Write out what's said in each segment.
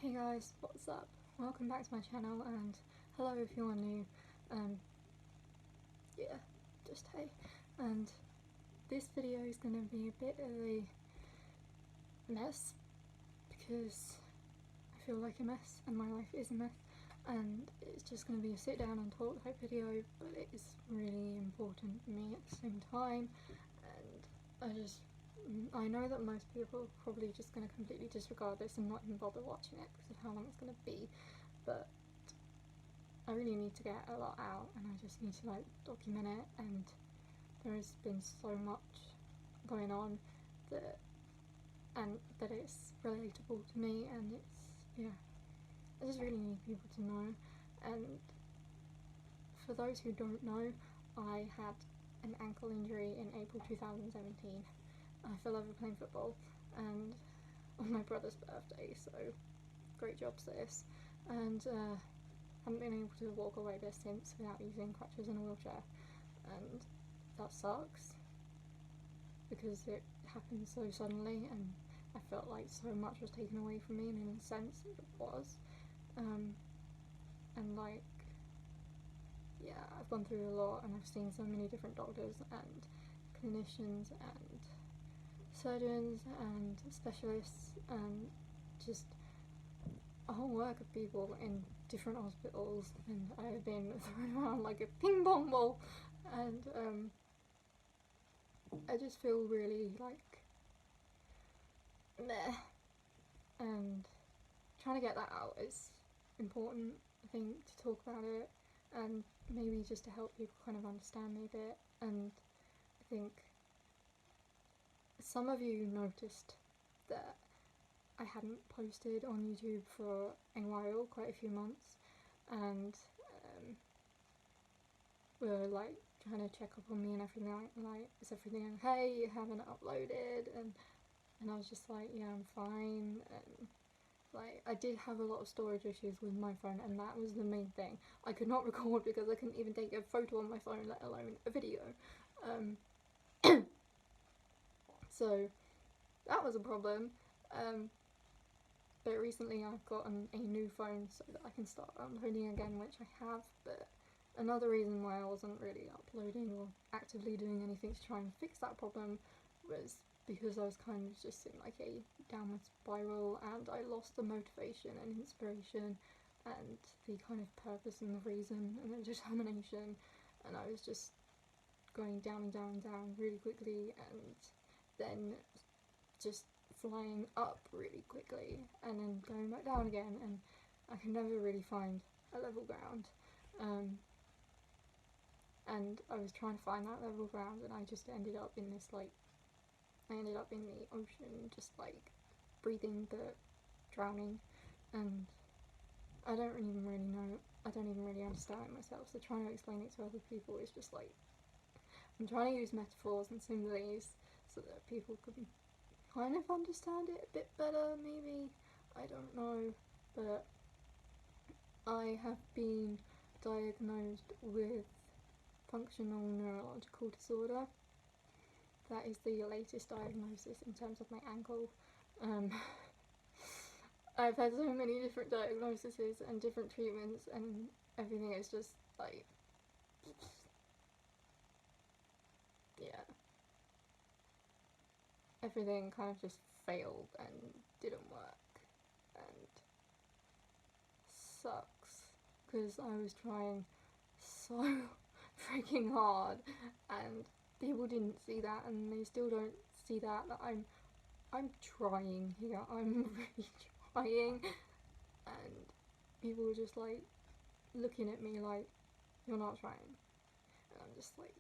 Hey guys, what's up? Welcome back to my channel, and hello if you are new. Yeah, just hey. And this video is going to be a bit of a mess because I feel like a mess and my life is a mess, and it's just going to be a sit down and talk type video, but it is really important to me at the same time, and I know that most people are probably just going to completely disregard this and not even bother watching it because of how long it's going to be, but I really need to get a lot out and I just need to like document it, and there has been so much going on that it's relatable to me, and I just really need people to know. And for those who don't know, I had an ankle injury in April 2017. I fell over playing football and on my brother's birthday, so great job sis, and haven't been able to walk away there since without using crutches and a wheelchair, and that sucks because it happened so suddenly and I felt like so much was taken away from me, and in a sense it was, and like, yeah, I've gone through a lot and I've seen so many different doctors and clinicians and surgeons and specialists and just a whole work of people in different hospitals, and I have been thrown around like a ping pong ball, and I just feel really like meh, and trying to get that out is important, I think, to talk about it and maybe just to help people kind of understand me a bit. And I think some of you noticed that I hadn't posted on YouTube for a while, quite a few months, and were like trying to check up on me and everything, like is everything okay, you haven't uploaded, and I was just like, yeah, I'm fine. And like, I did have a lot of storage issues with my phone, and that was the main thing. I could not record because I couldn't even take a photo on my phone, let alone a video. So that was a problem. But recently I've gotten a new phone so that I can start uploading again, which I have. But another reason why I wasn't really uploading or actively doing anything to try and fix that problem was because I was kind of just in like a downward spiral, and I lost the motivation and inspiration and the kind of purpose and the reason and the determination, and I was just going down and down and down really quickly, and then just flying up really quickly and then going back down again, and I can never really find a level ground. And I was trying to find that level ground, and I just ended up in this like, I ended up in the ocean, just like breathing but drowning, and I don't even really know, I don't even really understand it myself, so trying to explain it to other people is just like, I'm trying to use metaphors and similes so that people can kind of understand it a bit better, maybe, I don't know. But I have been diagnosed with functional neurological disorder. That is the latest diagnosis in terms of my ankle. I've had so many different diagnoses and different treatments, and everything is just like, yeah, everything kind of just failed and didn't work, and sucks because I was trying so freaking hard, and people didn't see that, and they still don't see that I'm trying here. I'm really trying, and people were just like looking at me like, you're not trying, and I'm just like,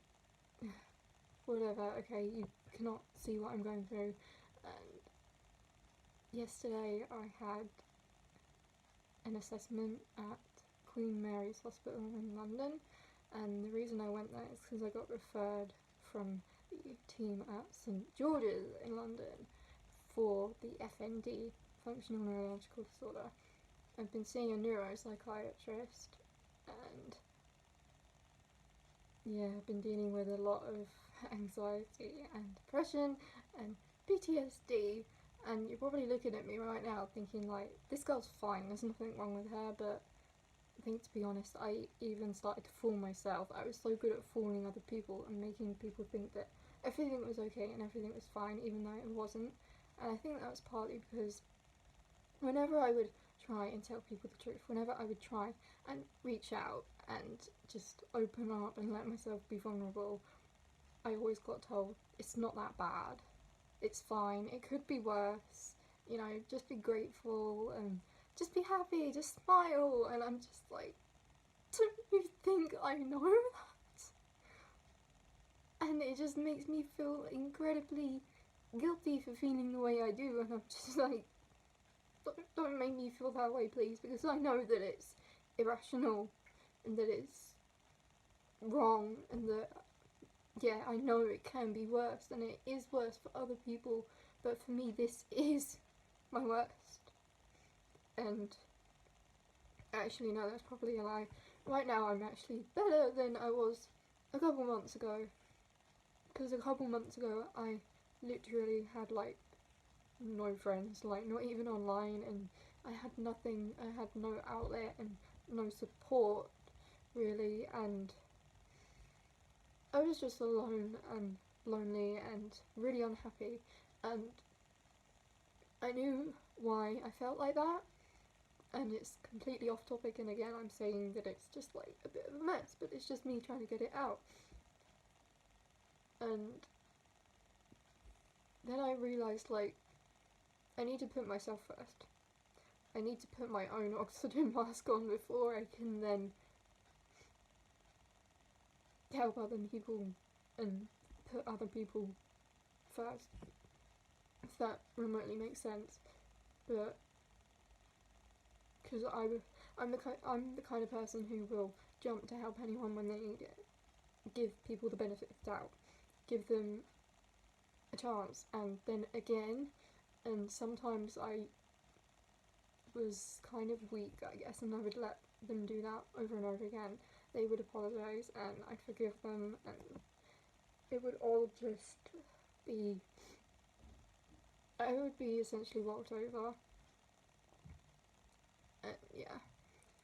whatever, okay, you cannot see what I'm going through. And yesterday I had an assessment at Queen Mary's Hospital in London, and the reason I went there is because I got referred from the team at St George's in London for the FND, functional neurological disorder. I've been seeing a neuropsychiatrist, and yeah, I've been dealing with a lot of anxiety and depression and PTSD, And you're probably looking at me right now thinking like, this girl's fine, there's nothing wrong with her, but I think, to be honest, I even started to fool myself. I was so good at fooling other people and making people think that everything was okay and everything was fine, even though it wasn't. And I think that was partly because whenever I would try and tell people the truth, whenever I would try and reach out and just open up and let myself be vulnerable, I always got told, it's not that bad, it's fine, it could be worse, you know, just be grateful and just be happy, just smile. And I'm just like, don't you think I know that? And it just makes me feel incredibly guilty for feeling the way I do, and I'm just like, don't make me feel that way, please, because I know that it's irrational and that it's wrong, and that, yeah, I know it can be worse, and it is worse for other people, but for me, this is my worst. And actually, no, that's probably a lie. Right now, I'm actually better than I was a couple months ago, because a couple months ago, I literally had, like, no friends, like, not even online, and I had nothing, I had no outlet and no support, really, and I was just alone and lonely and really unhappy, and I knew why I felt like that, and it's completely off topic, and again I'm saying that it's just like a bit of a mess, but it's just me trying to get it out. And then I realised, like, I need to put myself first. I need to put my own oxygen mask on before I can then help other people and put other people first, if that remotely makes sense. But because I'm the kind of person who will jump to help anyone when they need it, give people the benefit of the doubt, give them a chance, and then again. And sometimes I was kind of weak, I guess, and I would let them do that over and over again. They would apologise and I'd forgive them, and it would all just be, I would be essentially walked over. And yeah,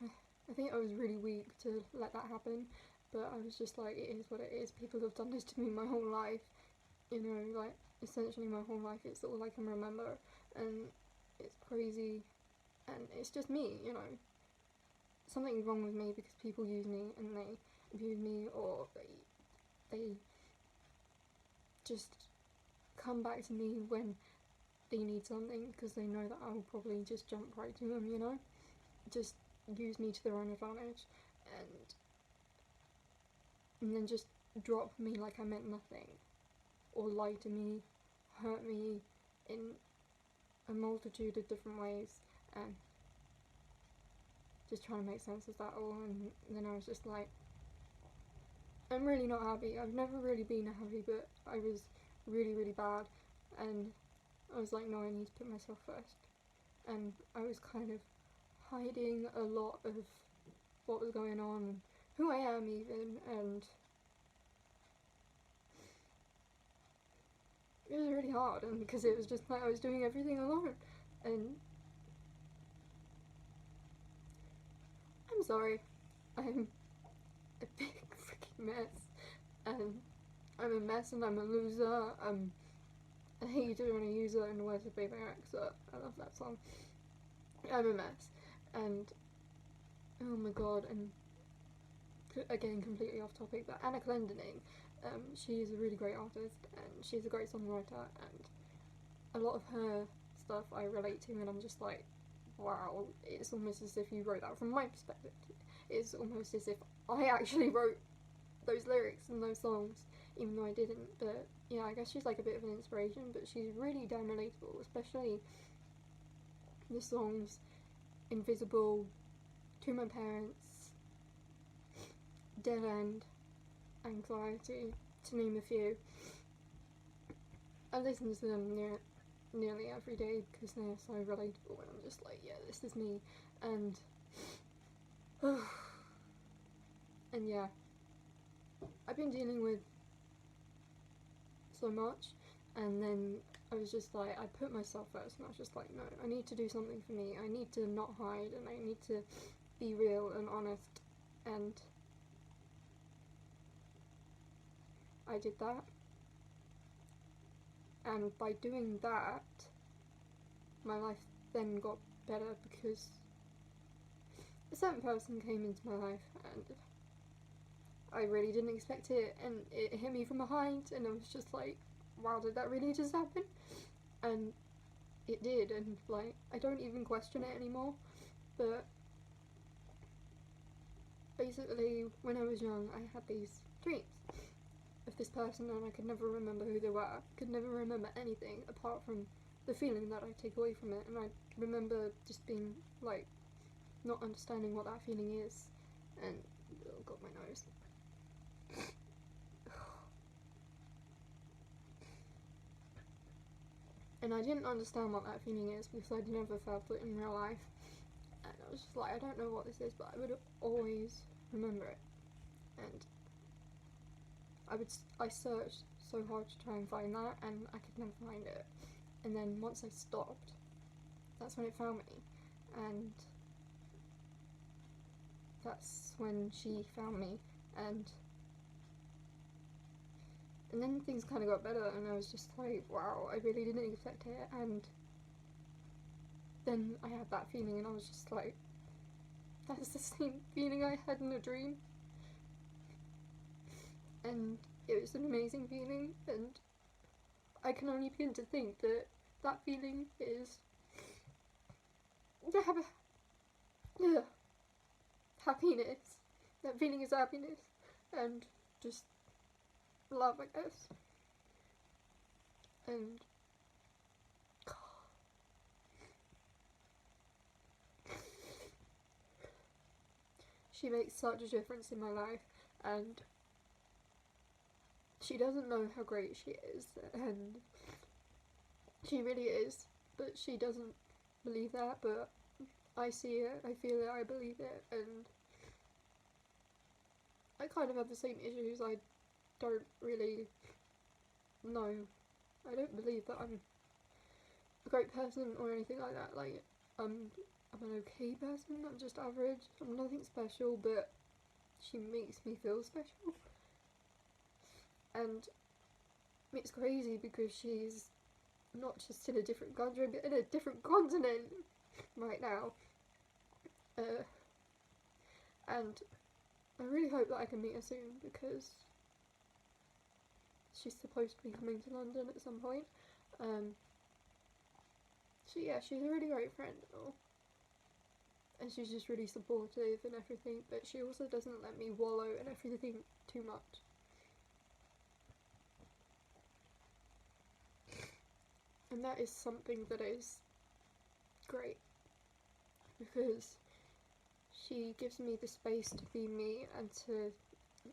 I think I was really weak to let that happen, but I was just like, it is what it is. People have done this to me my whole life, you know, like essentially my whole life. It's all I can remember, and it's crazy, and it's just me, you know. Something's wrong with me because people use me and they abuse me, or they just come back to me when they need something because they know that I will probably just jump right to them, you know? Just use me to their own advantage, and then just drop me like I meant nothing, or lie to me, hurt me in a multitude of different ways, and just trying to make sense of that all. And then I was just like, I'm really not happy. I've never really been happy, but I was really, really bad, and I was like, no, I need to put myself first. And I was kind of hiding a lot of what was going on and who I am even, and it was really hard, and because it was just like I was doing everything alone. And I'm sorry, I'm a big freaking mess, and I'm a mess, and I'm a loser. I'm a hater and a user, and the words of Baby Rexa. I love that song. I'm a mess, and oh my god, and again completely off topic, but Anna Kalendining, she's a really great artist, and she's a great songwriter, and a lot of her stuff I relate to, and I'm just like, wow, it's almost as if you wrote that from my perspective. It's almost as if I actually wrote those lyrics and those songs, even though I didn't. But yeah, I guess she's like a bit of an inspiration, but she's really damn relatable, especially the songs Invisible, To My Parents, Dead End, Anxiety, to name a few. I listen to them nearly every day because they're so relatable, and I'm just like, yeah, this is me. And and yeah, I've been dealing with so much, And then I was just like, I put myself first, and I was just like, no, I need to do something for me. I need to not hide, and I need to be real and honest. And I did that. And by doing that, my life then got better, because a certain person came into my life and I really didn't expect it, and it hit me from behind, and I was just like, wow, did that really just happen? And it did, and like, I don't even question it anymore. But basically, when I was young, I had these dreams of this person, and I could never remember who they were. I could never remember anything apart from the feeling that I take away from it. And I remember just being like, not understanding what that feeling is. And oh god, my nose. And I didn't understand what that feeling is because I'd never felt it in real life. And I was just like, I don't know what this is, but I would always remember it. And I searched so hard to try and find that, and I could never find it. And then once I stopped, that's when it found me. And that's when she found me. And then things kind of got better, and I was just like, wow, I really didn't expect it. And then I had that feeling, and I was just like, that's the same feeling I had in a dream. And it was an amazing feeling, and I can only begin to think that that feeling is happiness. That feeling is happiness, and just love, I guess. And she makes such a difference in my life, and she doesn't know how great she is, and she really is, but she doesn't believe that. But I see it, I feel it, I believe it, and I kind of have the same issues. I don't really know. I don't believe that I'm a great person or anything like that. Like, I'm an okay person, I'm just average, I'm nothing special, but she makes me feel special. And it's crazy because she's not just in a different country, but in a different continent right now. And I really hope that I can meet her soon, because she's supposed to be coming to London at some point. So yeah, she's a really great friend and all. And she's just really supportive and everything, but she also doesn't let me wallow in everything too much. And that is something that is great, because she gives me the space to be me and to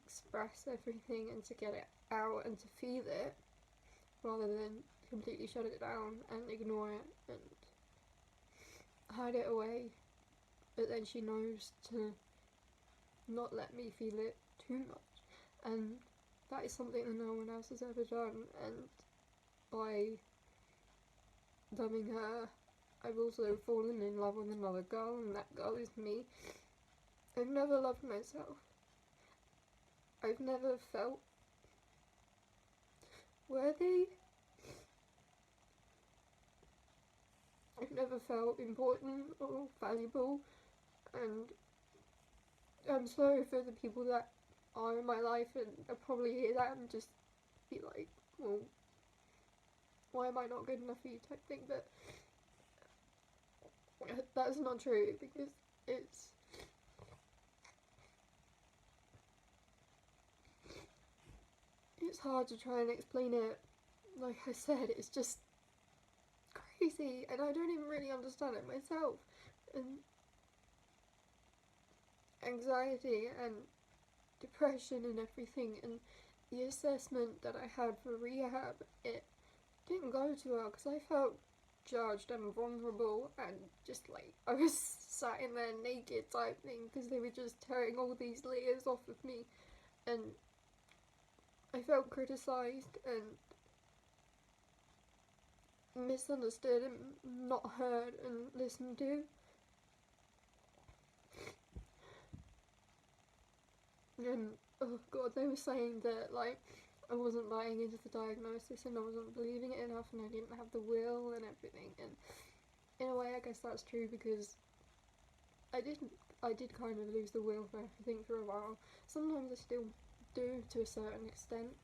express everything and to get it out and to feel it, rather than completely shut it down and ignore it and hide it away. But then she knows to not let me feel it too much, and that is something that no one else has ever done. And by loving her, I've also fallen in love with another girl, and that girl is me. I've never loved myself. I've never felt worthy. I've never felt important or valuable, and I'm sorry for the people that are in my life and I'll probably hear that and just be like, well, why am I not good enough for you type thing, but that's not true, because it's hard to try and explain it. Like I said, it's just crazy, and I don't even really understand it myself. And anxiety and depression and everything, and the assessment that I had for rehab, it didn't go too well because I felt judged and vulnerable, and just like I was sat in there naked type thing, because they were just tearing all these layers off of me, and I felt criticised, and misunderstood and not heard and listened to. And oh god, they were saying that like I wasn't buying into the diagnosis and I wasn't believing it enough and I didn't have the will and everything, and in a way I guess that's true because I did kind of lose the will for everything for a while. Sometimes I still do to a certain extent,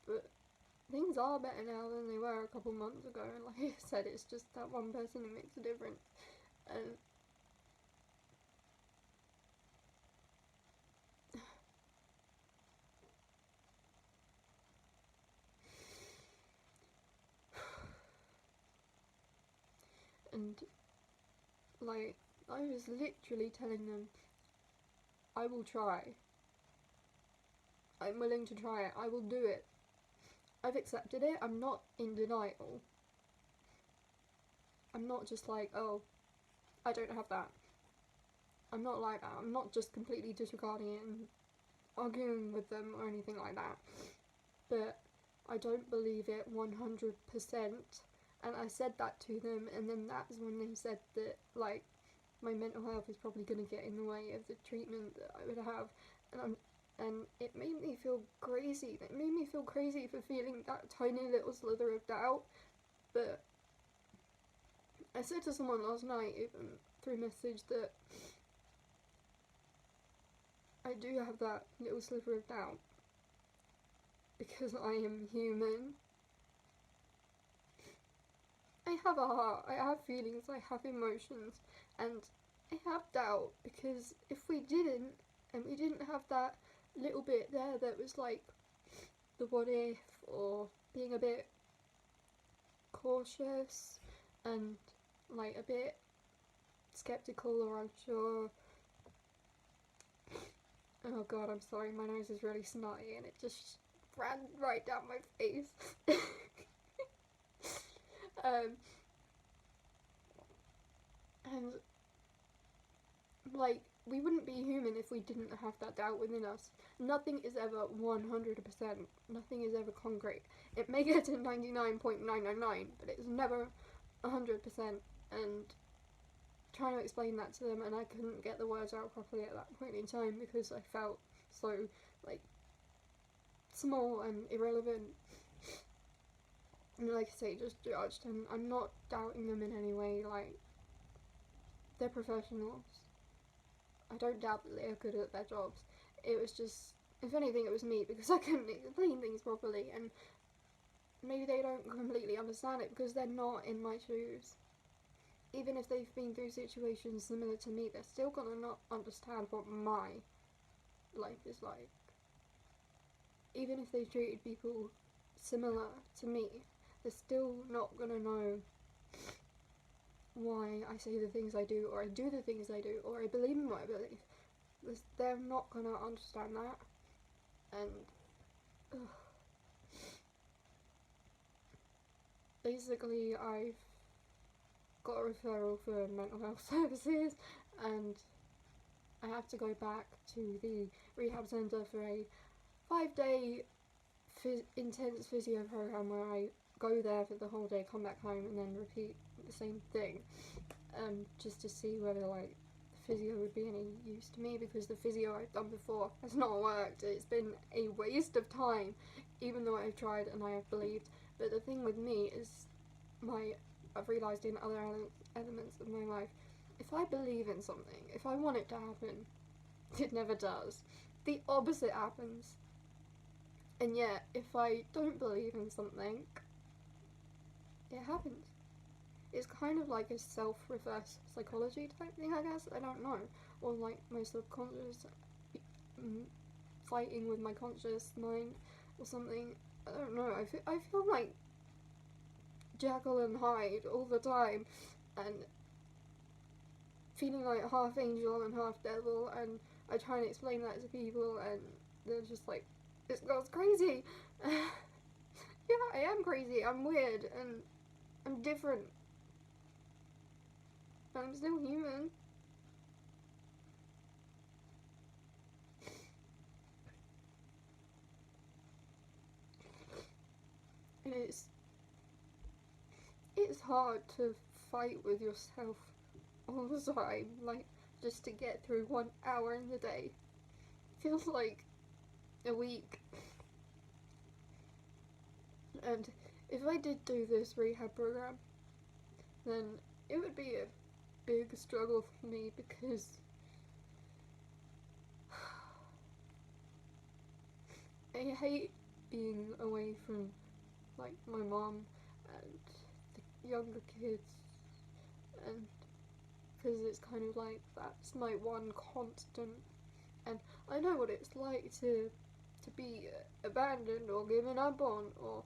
but things are better now than they were a couple months ago, and like I said, it's just that one person who makes a difference. And and like I was literally telling them, I will try. I'm willing to try it. I will do it. I've accepted it. I'm not in denial. I'm not just like, oh, I don't have that. I'm not like that. I'm not just completely disregarding it and arguing with them or anything like that. But I don't believe it 100%. And I said that to them, and then that's when they said that, like, my mental health is probably going to get in the way of the treatment that I would have. And it made me feel crazy. It made me feel crazy for feeling that tiny little slither of doubt. But I said to someone last night, even through message, that I do have that little sliver of doubt. Because I am human. I have a heart, I have feelings, I have emotions, and I have doubt, because if we didn't, and we didn't have that little bit there that was like the what if, or being a bit cautious and like a bit skeptical or unsure. Oh god, I'm sorry, my nose is really snotty and it just ran right down my face. And like, we wouldn't be human if we didn't have that doubt within us. Nothing is ever 100%. Nothing is ever concrete. It may get to 99.999, but it's never 100%. And trying to explain that to them, and I couldn't get the words out properly at that point in time because I felt so, like, small and irrelevant. And like I say, just judged. And I'm not doubting them in any way. Like, they're professionals. I don't doubt that they're good at their jobs. It was just, if anything, it was me because I couldn't explain things properly, and maybe they don't completely understand it because they're not in my shoes. Even if they've been through situations similar to me, they're still gonna not understand what my life is like. Even if they've treated people similar to me, they're still not gonna know why I say the things I do, or I do the things I do, or I believe in what I believe. They're not gonna understand that. And basically I've got a referral for mental health services, and I have to go back to the rehab centre for a 5-day intense physio program where I go there for the whole day, come back home, and then repeat the same thing, just to see whether like the physio would be any use to me, because the physio I've done before has not worked. It's been a waste of time, even though I've tried and I have believed. But the thing with me is, I've realised in other elements of my life, if I believe in something, if I want it to happen, it never does. The opposite happens. And yet, if I don't believe in something, it happens. It's kind of like a self-reverse psychology type thing, I guess. I don't know. Or like my subconscious fighting with my conscious mind or something. I don't know. I feel like Jekyll and Hyde all the time, and feeling like half angel and half devil, and I try and explain that to people and they're just like, this girl's crazy. Yeah, I am crazy, I'm weird, and I'm different, but I'm still human. And it's hard to fight with yourself all the time, like, just to get through 1 hour in the day. Feels like a week. And if I did do this rehab program, then it would be a big struggle for me, because I hate being away from, like, my mom and the younger kids, and because it's kind of like that's my one constant, and I know what it's like to be abandoned or given up on or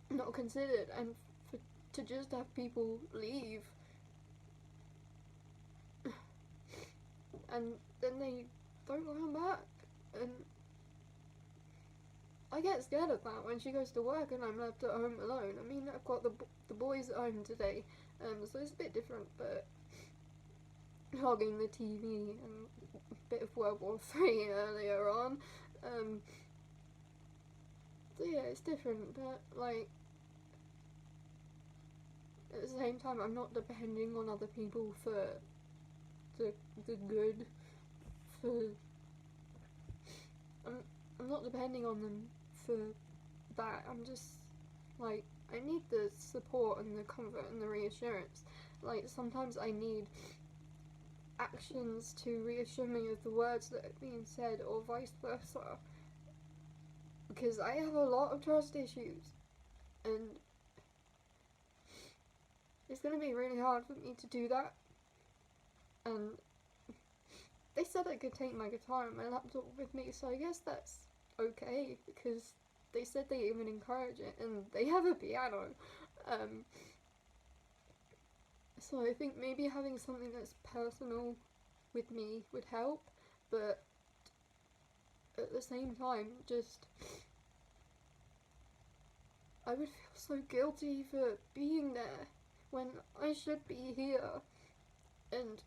not considered, and to just have people leave and then they don't come back, and I get scared of that when she goes to work and I'm left at home alone. I mean, I've got the boys at home today, so it's a bit different, but hogging the TV and a bit of World War III earlier on, so yeah, it's different, but like, at the same time, I'm not depending on other people for the good, for, I'm not depending on them for that. I'm just, like, I need the support and the comfort and the reassurance. Like, sometimes I need actions to reassure me of the words that are being said, or vice versa, because I have a lot of trust issues, and it's going to be really hard for me to do that. And they said I could take my guitar and my laptop with me, so I guess that's okay, because they said they even encourage it, and they have a piano. So I think maybe having something that's personal with me would help, but at the same time, just, I would feel so guilty for being there when I should be here, and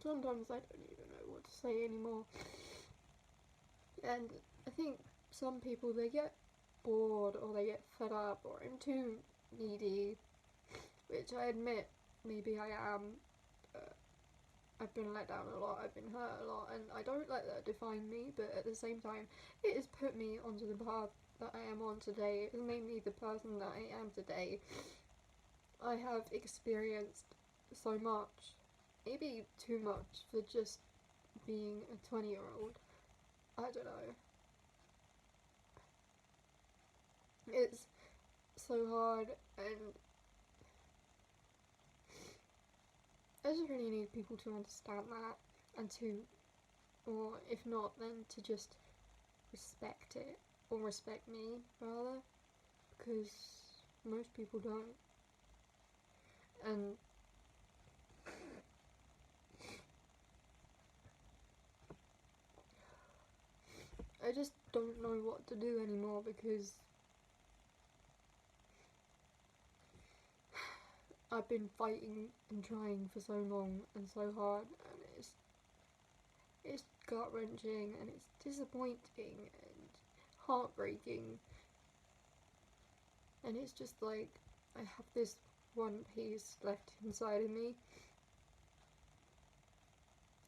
sometimes I don't even know what to say anymore. And I think some people, they get bored or they get fed up, or I'm too needy, which I admit maybe I am. I've been let down a lot, I've been hurt a lot, and I don't let that define me, but at the same time, it has put me onto the path that I am on today. It has made me the person that I am today. I have experienced so much, maybe too much for just being a 20-year-old. I don't know. It's so hard, and I just really need people to understand that, and to, or if not, then to just respect it, or respect me, rather, because most people don't. And I just don't know what to do anymore, because I've been fighting and trying for so long and so hard, and it's gut-wrenching, and it's disappointing and heartbreaking, and it's just like I have this one piece left inside of me,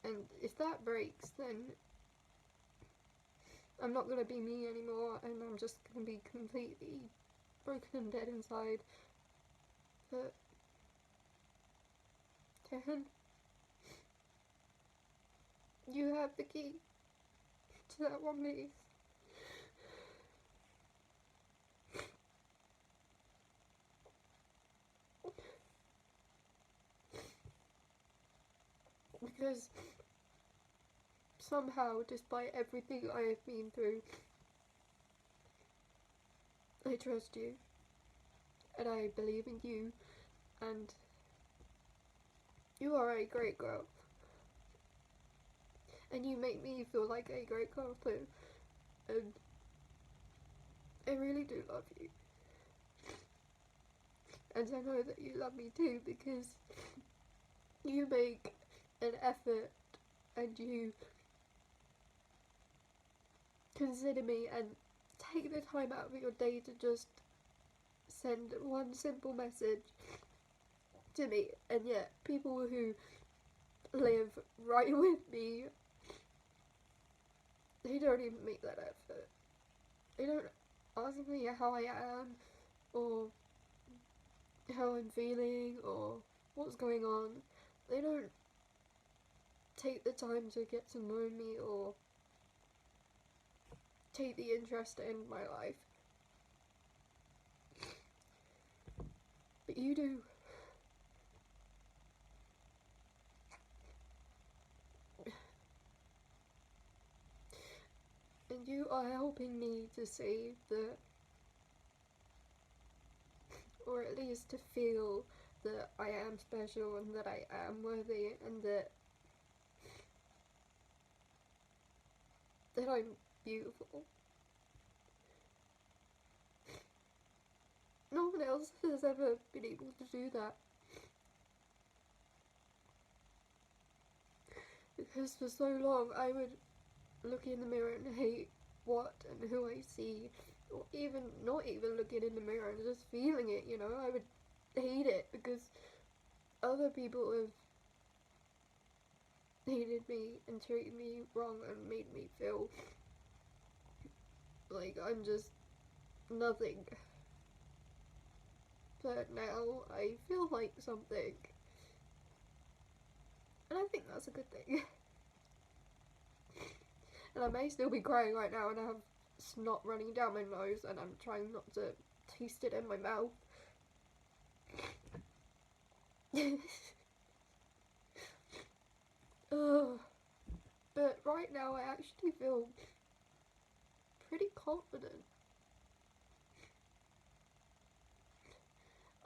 and if that breaks, then I'm not gonna be me anymore, and I'm just gonna be completely broken and dead inside. But Darren, you have the key to that one piece. Because somehow, despite everything I have been through, I trust you, and I believe in you, and you are a great girl, and you make me feel like a great girl too. and I really do love you. And I know that you love me too, because you make an effort and you consider me and take the time out of your day to just send one simple message to me. And yet people who live right with me, they don't even make that effort. They don't ask me how I am, or how I'm feeling, or what's going on. They don't take the time to get to know me or take the interest in my life. But you do. And you are helping me to see that, or at least to feel that I am special and that I am worthy, and that I'm beautiful. No one else has ever been able to do that. Because for so long I would look in the mirror and hate what and who I see, or even not even looking in the mirror and just feeling it, you know. I would hate it because other people have hated me and treated me wrong and made me feel like I'm just nothing. But now I feel like something, and I think that's a good thing. And I may still be crying right now and I have snot running down my nose and I'm trying not to taste it in my mouth. But right now I actually feel pretty confident.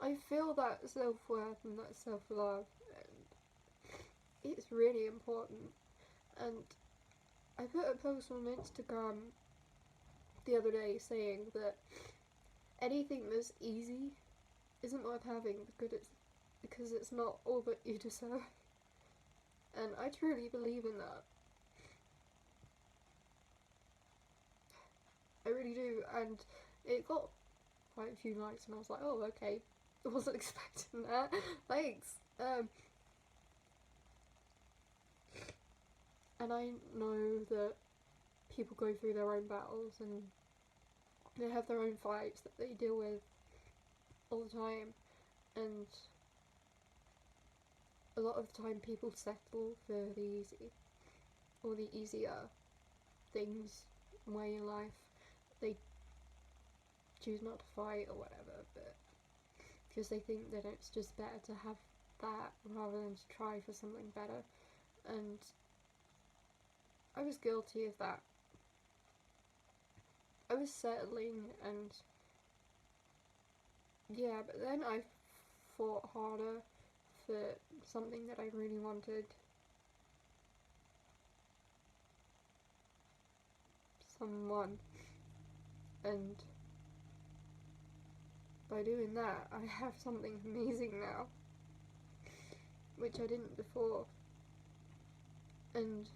I feel that self-worth and that self-love, and it's really important. And I put a post on Instagram the other day saying that anything that's easy isn't worth having because it's not all that you deserve. And I truly believe in that. I really do. And it got quite a few likes and I was like, oh, okay, I wasn't expecting that. Thanks. And I know that people go through their own battles and they have their own fights that they deal with all the time, and a lot of the time people settle for the easy or the easier things in way in life. They choose not to fight or whatever, but because they think that it's just better to have that rather than to try for something better. And I was guilty of that. I was settling, and yeah, but then I fought harder for something that I really wanted. Someone. And by doing that, I have something amazing now, which I didn't before. And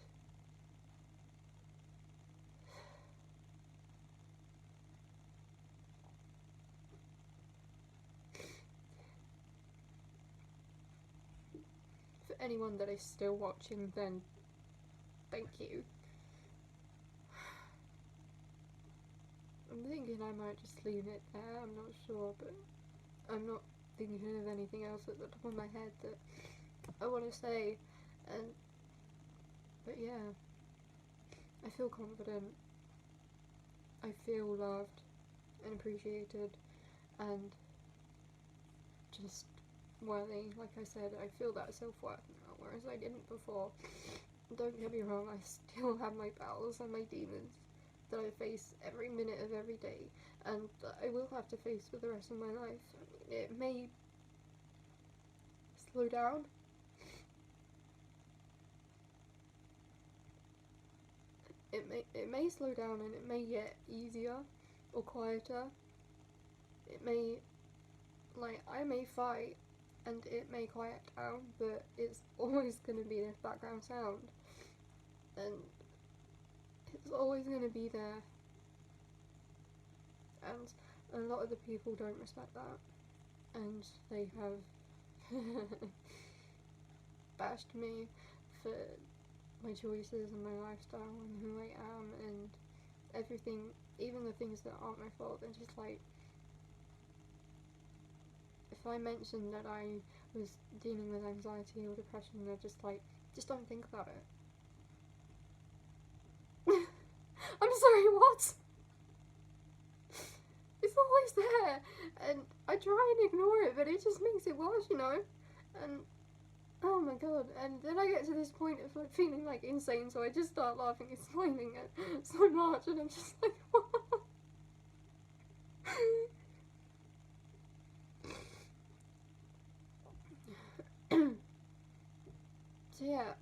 for anyone that is still watching, then thank you. I'm thinking I might just leave it there, I'm not sure, but I'm not thinking of anything else at the top of my head that I want to say. But yeah, I feel confident, I feel loved and appreciated and just worthy. Like I said, I feel that self-worth now, whereas I didn't before. Don't get me wrong, I still have my battles and my demons that I face every minute of every day, and that I will have to face for the rest of my life. I mean, it may slow down, it may slow down and it may get easier or quieter. It may, like, I may fight and it may quiet down, but it's always going to be this background sound, and it's always going to be there, and a lot of the people don't respect that, and they have bashed me for my choices and my lifestyle and who I am and everything, even the things that aren't my fault. They're just like, if I mention that I was dealing with anxiety or depression, they're just like, just don't think about it. I'm sorry, what? It's always there, and I try and ignore it, but it just makes it worse, you know? And oh my god, and then I get to this point of like feeling like insane, so I just start laughing and smiling at so much, and I'm just like, what? So yeah,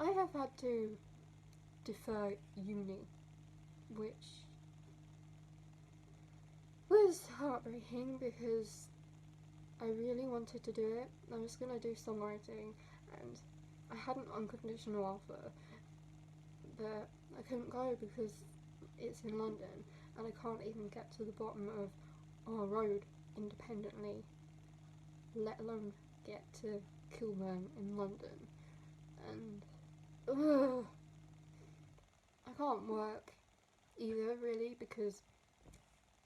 I have had to defer uni, which was heartbreaking because I really wanted to do it. I was gonna do songwriting, and I had an unconditional offer, but I couldn't go because it's in London, and I can't even get to the bottom of our road independently, let alone get to Kilburn in London. And I can't work either, really, because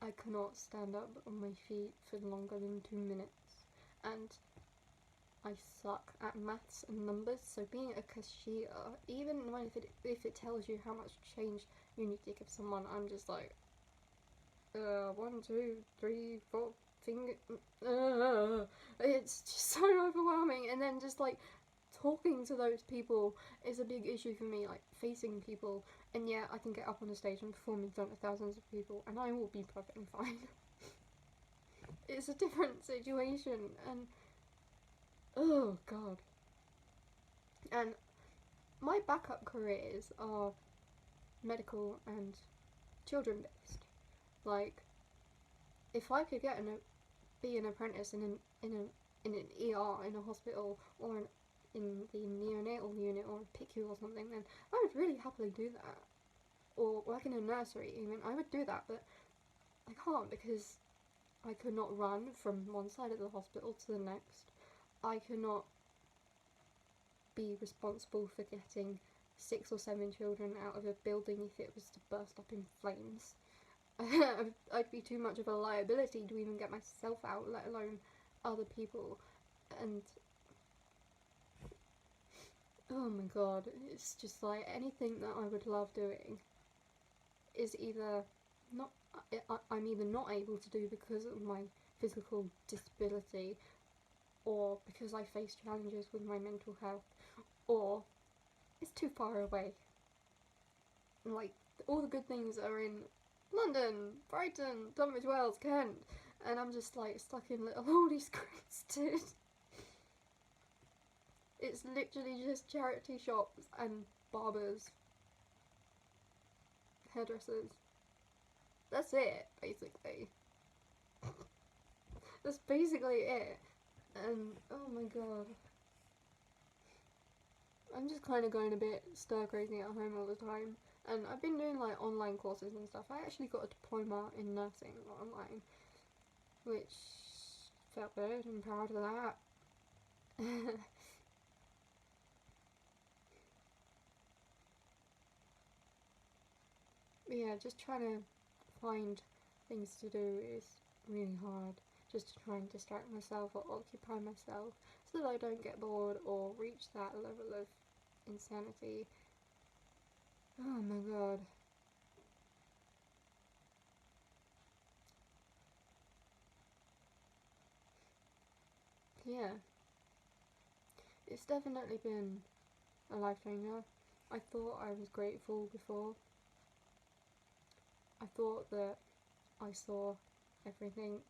I cannot stand up on my feet for longer than 2 minutes, and I suck at maths and numbers, so being a cashier, even if it tells you how much change you need to give someone, I'm just like, 1, 2, 3, 4 finger. It's just so overwhelming, and then just like talking to those people is a big issue for me, like facing people, and yeah, I can get up on a stage and perform in front of thousands of people, and I will be perfectly fine. It's a different situation, and oh god. And my backup careers are medical and children based. Like, if I could be an apprentice in an ER in a hospital, or in the neonatal unit or a PICU or something, then I would really happily do that. Or work in a nursery even, I would do that, but I can't because I could not run from one side of the hospital to the next. I cannot be responsible for getting 6 or 7 children out of a building if it was to burst up in flames. I'd be too much of a liability to even get myself out, let alone other people. And oh my god, it's just like anything that I would love doing is either not, I'm either not able to do because of my physical disability, or because I face challenges with my mental health, or it's too far away. Like, all the good things are in London, Brighton, Tunbridge Wells, Kent, and I'm just like stuck in little Aldi Screens, dude. It's literally just charity shops and barbers, hairdressers. That's it, basically. That's basically it. And oh my god, I'm just kind of going a bit stir crazy at home all the time. And I've been doing like online courses and stuff. I actually got a diploma in nursing online, which felt good. I'm proud of that. But yeah, just trying to find things to do is really hard. Just to try and distract myself or occupy myself so that I don't get bored or reach that level of insanity. Oh my god. Yeah, it's definitely been a life changer. I thought I was grateful before. I thought that I saw everything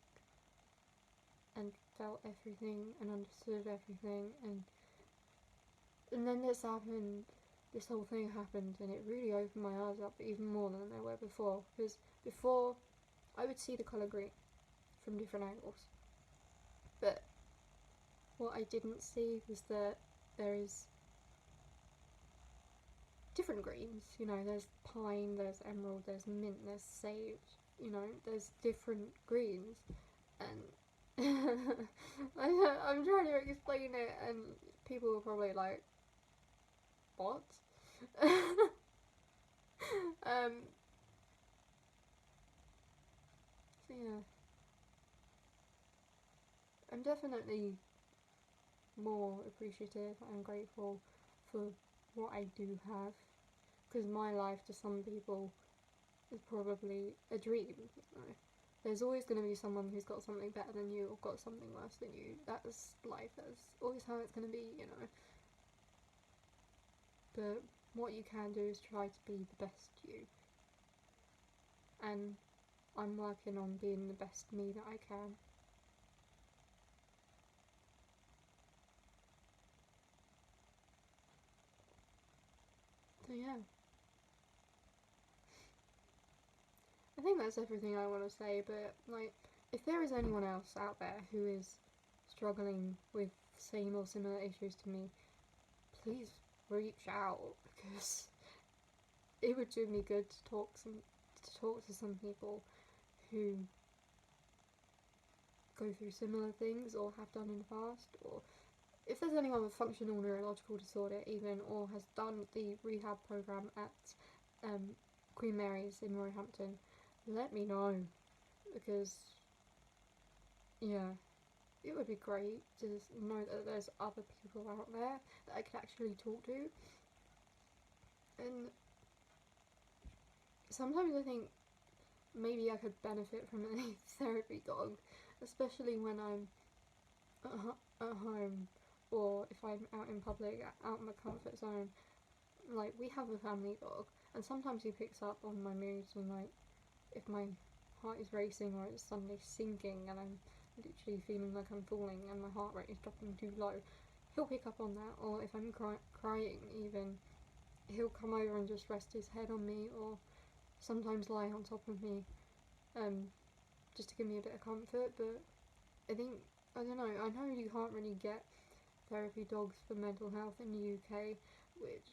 and felt everything and understood everything, and then this happened, this whole thing happened, and it really opened my eyes up even more than they were before, because before I would see the colour green from different angles, but what I didn't see was that there is different greens, you know, there's pine, there's emerald, there's mint, there's sage, you know, there's different greens, and I'm trying to explain it, and people are probably like, what? So yeah, I'm definitely more appreciative and grateful for what I do have, because my life to some people is probably a dream, you know. There's always going to be someone who's got something better than you or got something worse than you. That's life, that's always how it's going to be, you know. But what you can do is try to be the best you. And I'm working on being the best me that I can. So yeah. I think that's everything I want to say, but like, if there is anyone else out there who is struggling with same or similar issues to me, please reach out, because it would do me good to talk to some people who go through similar things or have done in the past, or if there's anyone with functional neurological disorder even, or has done the rehab program at Queen Mary's in Roehampton, let me know, because yeah, it would be great to know that there's other people out there that I could actually talk to. And sometimes I think maybe I could benefit from a therapy dog, especially when I'm at home, or if I'm out in public, out in my comfort zone. Like, we have a family dog, and sometimes he picks up on my moods, and like, if my heart is racing or it's suddenly sinking and I'm literally feeling like I'm falling and my heart rate is dropping too low, he'll pick up on that. Or if I'm crying even, he'll come over and just rest his head on me, or sometimes lie on top of me, just to give me a bit of comfort. But I think, I don't know, I know you can't really get therapy dogs for mental health in the UK, which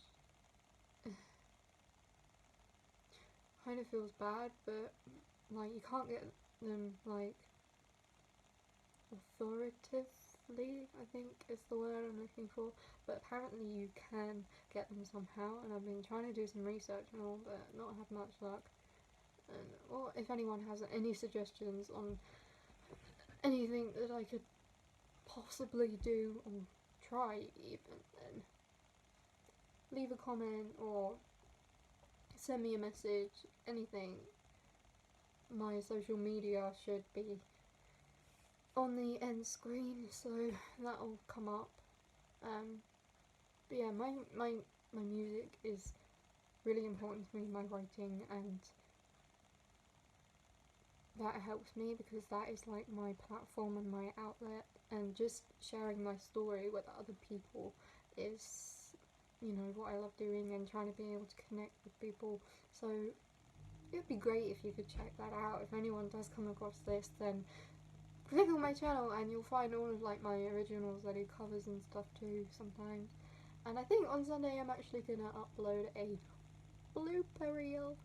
kind of feels bad, but like, you can't get them like authoritatively, I think is the word I'm looking for, but apparently you can get them somehow, and I've been trying to do some research and all, but not had much luck. And, or if anyone has any suggestions on anything that I could possibly do or try even, then leave a comment or send me a message, anything. My social media should be on the end screen, so that'll come up. But yeah, my music is really important to me, my writing, and that helps me because that is like my platform and my outlet, and just sharing my story with other people is, you know, what I love doing, and trying to be able to connect with people. So it would be great if you could check that out. If anyone does come across this, then click on my channel and you'll find all of like my originals. I do covers and stuff too sometimes. And I think on Sunday I'm actually gonna upload a blooper reel,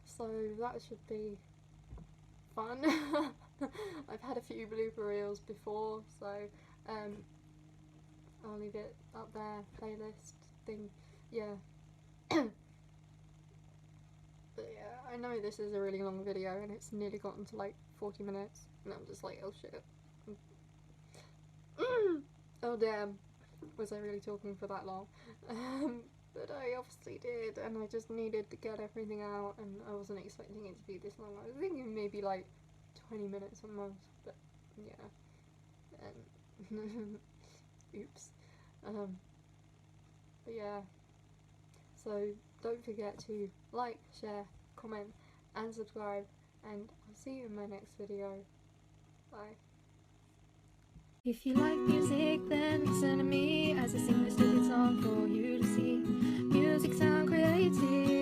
so that should be fun. I've had a few blooper reels before, so I'll leave it up there, playlist thing, yeah. But yeah, I know this is a really long video and it's nearly gotten to like 40 minutes, and I'm just like, oh shit. Oh damn, was I really talking for that long? But I obviously did, and I just needed to get everything out, and I wasn't expecting it to be this long. I was thinking maybe like 20 minutes at most, but yeah. And oops. But yeah, so don't forget to like, share, comment and subscribe, and I'll see you in my next video. Bye. If you like music, then listen to me as I sing this stupid song for you to see. music sound creative.